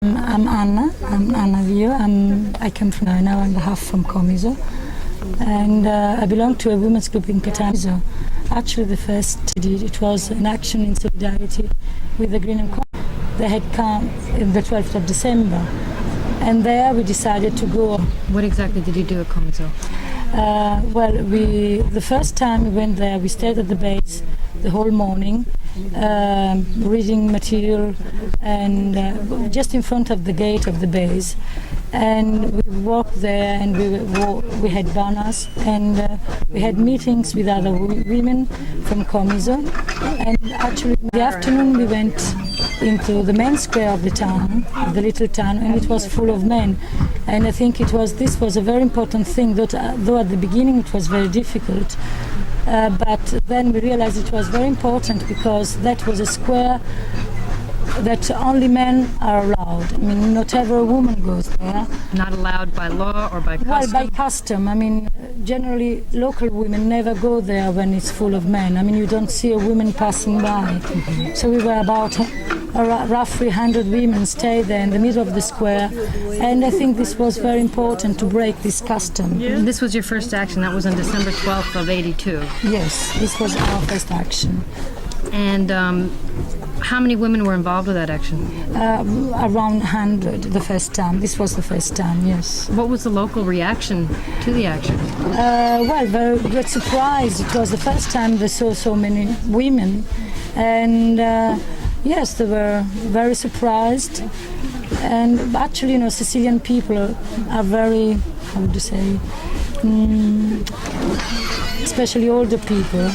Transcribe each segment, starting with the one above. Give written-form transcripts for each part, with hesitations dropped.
I'm Anna. I'm Anna Vio. I come from an hour and a half from Comiso, and I belong to a women's group in Comiso. Actually, the first it was an action in solidarity with the Green Encampment. They had come on the 12th of December, and there we decided to go. What exactly did you do at Comiso? Well, the first time we went there, we stayed at the base the whole morning, reading material, and just in front of the gate of the base. And we walked there, and we had banners, and we had meetings with other women from Comiso. And actually, in the afternoon, we went into the main square of the town, the little town, and it was full of men. And I think this was a very important thing, though at the beginning it was very difficult. But then we realized it was very important because that was a square that only men are allowed. I mean, not every woman goes there. Not allowed by law or by custom? Well, by custom. I mean, generally local women never go there when it's full of men. I mean, you don't see a woman passing by. So we were about roughly 100 women stay there in the middle of the square, and I think this was very important to break this custom. And this was your first action. That was on December 12th of '82. Yes, this was our first action. And how many women were involved with that action? Around 100 the first time. This was the first time, yes. What was the local reaction to the action? Well, very great surprise. It was the first time they saw so many women, and yes, they were very surprised. And actually, Sicilian people are very, how would you say, especially older people.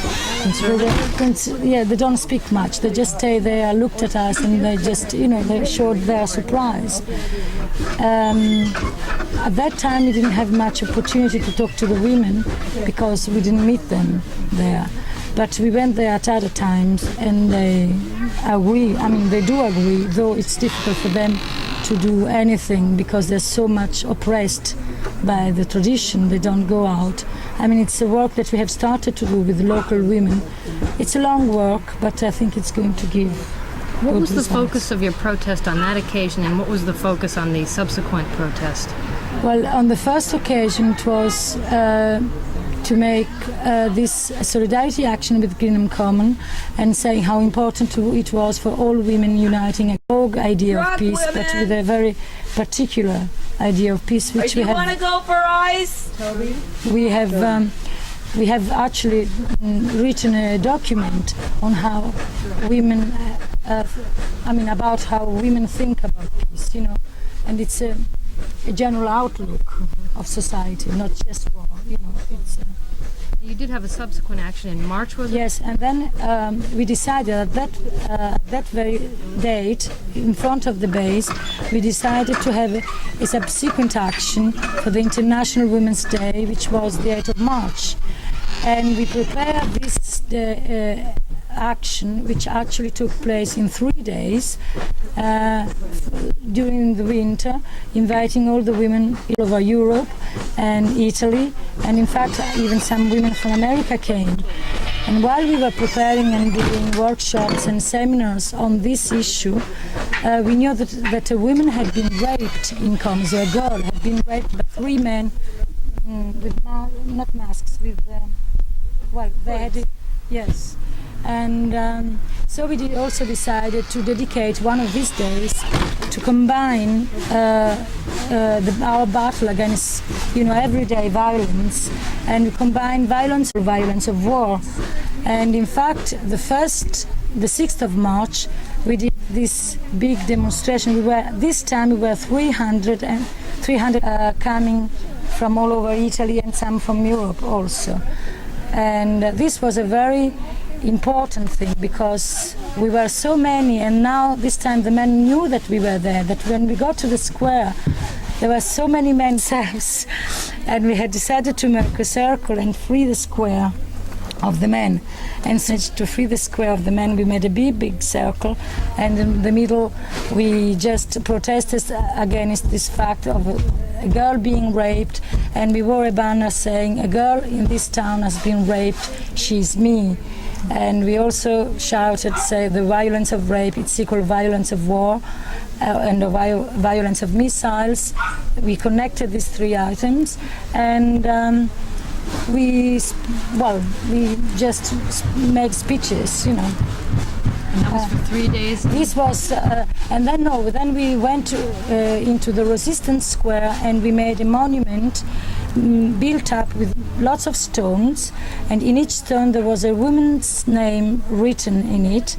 They don't speak much. They just stay there, looked at us, and they just, they showed their surprise. At that time, we didn't have much opportunity to talk to the women because we didn't meet them there. But we went there at other times, and they agree. I mean, they do agree, though it's difficult for them to do anything because they're so much oppressed by the tradition. They don't go out. I mean, it's a work that we have started to do with local women. It's a long work, but I think it's going to give What was the results. focus of your protest on that occasion, and what was the focus on the subsequent protest? Well, on the first occasion, it was to make this solidarity action with Green Encampment and saying how important it was for all women uniting a broad idea of peace, but with a very particular idea of peace, which we have. Want to go for ice? We have actually written a document on how women, about how women think about peace, and it's a general outlook of society, not just war, It's, You did have a subsequent action in March, was it? yes, and then we decided that very date, in front of the base, we decided to have a subsequent action for the International Women's Day, which was the 8th of March. And we prepared this action, which actually took place in 3 days during the winter, inviting all the women all over Europe and Italy, and in fact even some women from America came. And while we were preparing and doing workshops and seminars on this issue, we knew that a woman had been raped in Comiso. A girl had been raped by 3 men with not masks, with they had it, yes. And so we also decided to dedicate one of these days to combine our battle against, everyday violence, and we combine violence of war. And in fact, the 6th of March, we did this big demonstration. This time we were 300 coming from all over Italy and some from Europe also. And this was a very important thing because we were so many, and now this time the men knew that we were there, that when we got to the square there were so many men themselves, and we had decided to make a circle and free the square. of the men. And so to free the square of the men, we made a big circle, and in the middle we just protested against this fact of a girl being raped, and we wore a banner saying, "A girl in this town has been raped, she's me." And we also shouted, say, the violence of rape, it's equal violence of war, and the violence of missiles. We connected these three items, and we just made speeches, you know. And that was for 3 days? This was, and then we went into the Resistance Square, and we made a monument built up with lots of stones, and in each stone there was a woman's name written in it,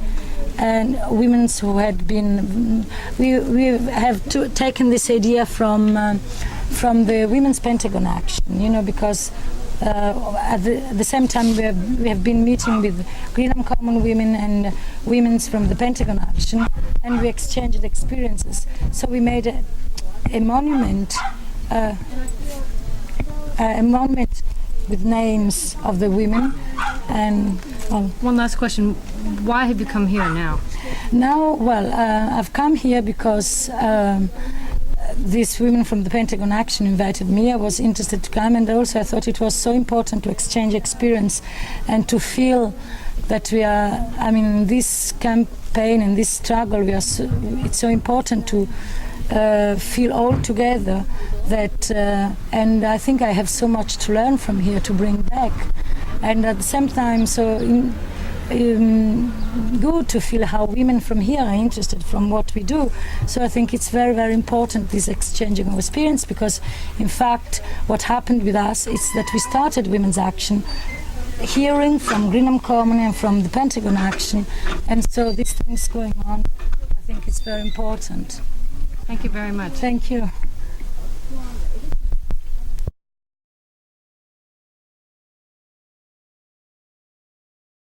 and women who had been. We have taken this idea from the Women's Pentagon Action, you know, because at the same time we have been meeting with Green Uncommon women and women from the Pentagon Action, and we exchanged experiences. So we made a monument. A monument with names of the women. And one last question: why have you come here now? Now, I've come here because these women from the Pentagon Action invited me. I was interested to come, and also I thought it was so important to exchange experience and to feel that we are. I mean, in this campaign and this struggle, it's so important to feel all together. That and I think I have so much to learn from here to bring back, and at the same time, good to feel how women from here are interested from what we do. So I think it's very important, this exchanging of experience, because in fact what happened with us is that we started Women's Action hearing from Green Uncommon and from the Pentagon Action, and so these things going on, I think it's very important. Thank you very much. Thank you.